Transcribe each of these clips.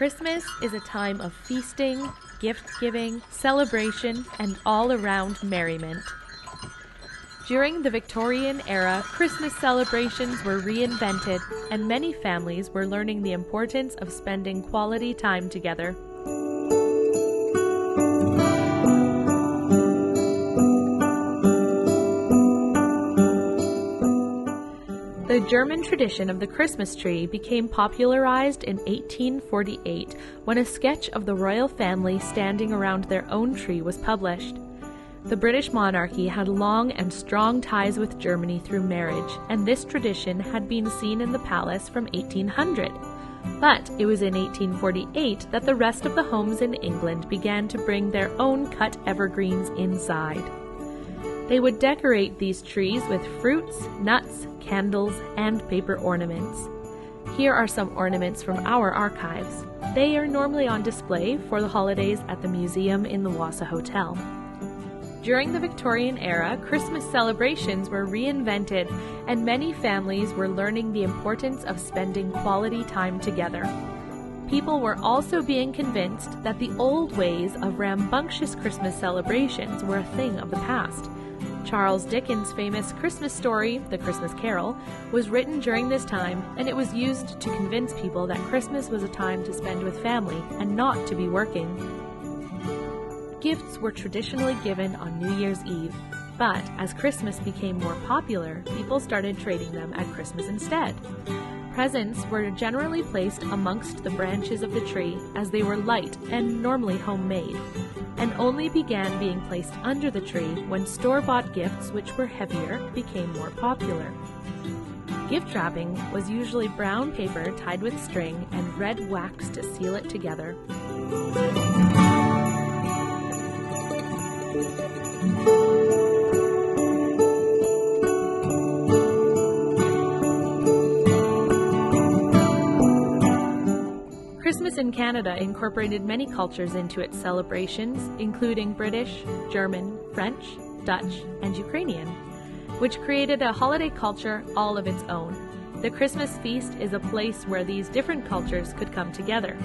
Christmas is a time of feasting, gift-giving, celebration, and all-around merriment. During the Victorian era, Christmas celebrations were reinvented, and many families were learning the importance of spending quality time together. The German tradition of the Christmas tree became popularized in 1848 when a sketch of the royal family standing around their own tree was published. The British monarchy had long and strong ties with Germany through marriage, and this tradition had been seen in the palace from 1800. But it was in 1848 that the rest of the homes in England began to bring their own cut evergreens inside. They would decorate these trees with fruits, nuts, candles, and paper ornaments. Here are some ornaments from our archives. They are normally on display for the holidays at the museum in the Wassa Hotel. During the Victorian era, Christmas celebrations were reinvented, and many families were learning the importance of spending quality time together. People were also being convinced that the old ways of rambunctious Christmas celebrations were a thing of the past. Charles Dickens' famous Christmas story, The Christmas Carol, was written during this time, and it was used to convince people that Christmas was a time to spend with family and not to be working. Gifts were traditionally given on New Year's Eve, but as Christmas became more popular, people started trading them at Christmas instead. Presents were generally placed amongst the branches of the tree as they were light and normally homemade, and only began being placed under the tree when store-bought gifts, which were heavier, became more popular. Gift wrapping was usually brown paper tied with string and red wax to seal it together. Christmas in Canada incorporated many cultures into its celebrations, including British, German, French, Dutch, and Ukrainian, which created a holiday culture all of its own. The Christmas feast is a place where these different cultures could come together.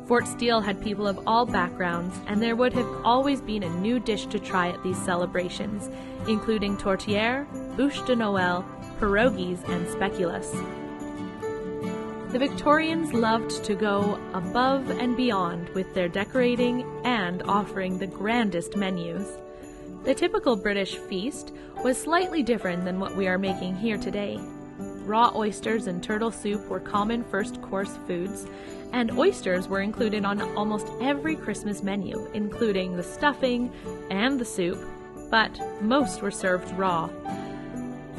Fort Steele had people of all backgrounds, and there would have always been a new dish to try at these celebrations, including tourtière, bûche de Noël, pierogies, and speculoos. The Victorians loved to go above and beyond with their decorating and offering the grandest menus. The typical British feast was slightly different than what we are making here today. Raw oysters and turtle soup were common first-course foods, and oysters were included on almost every Christmas menu, including the stuffing and the soup, but most were served raw.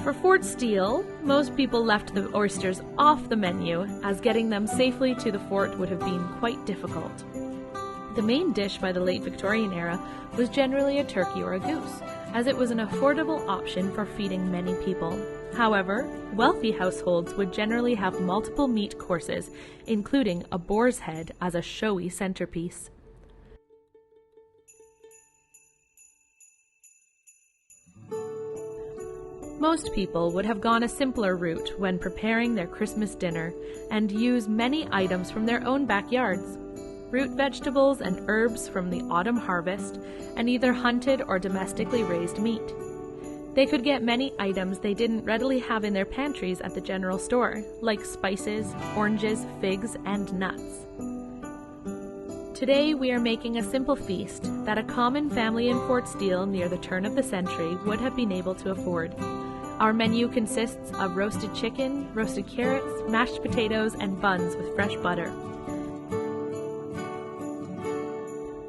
For Fort Steele, most people left the oysters off the menu, as getting them safely to the fort would have been quite difficult. The main dish by the late Victorian era was generally a turkey or a goose, as it was an affordable option for feeding many people. However, wealthy households would generally have multiple meat courses, including a boar's head as a showy centerpiece. Most people would have gone a simpler route when preparing their Christmas dinner and use many items from their own backyards. Root vegetables and herbs from the autumn harvest, and either hunted or domestically raised meat. They could get many items they didn't readily have in their pantries at the general store, like spices, oranges, figs, and nuts. Today we are making a simple feast that a common family in Fort Steele near the turn of the century would have been able to afford. Our menu consists of roasted chicken, roasted carrots, mashed potatoes, and buns with fresh butter.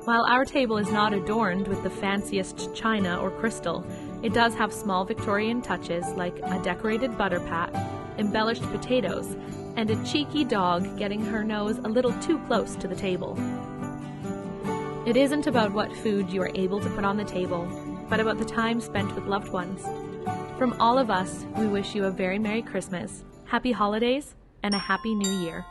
While our table is not adorned with the fanciest china or crystal, it does have small Victorian touches like a decorated butter pat, embellished potatoes, and a cheeky dog getting her nose a little too close to the table. It isn't about what food you are able to put on the table, but about the time spent with loved ones. From all of us, we wish you a very Merry Christmas, Happy Holidays, and a Happy New Year.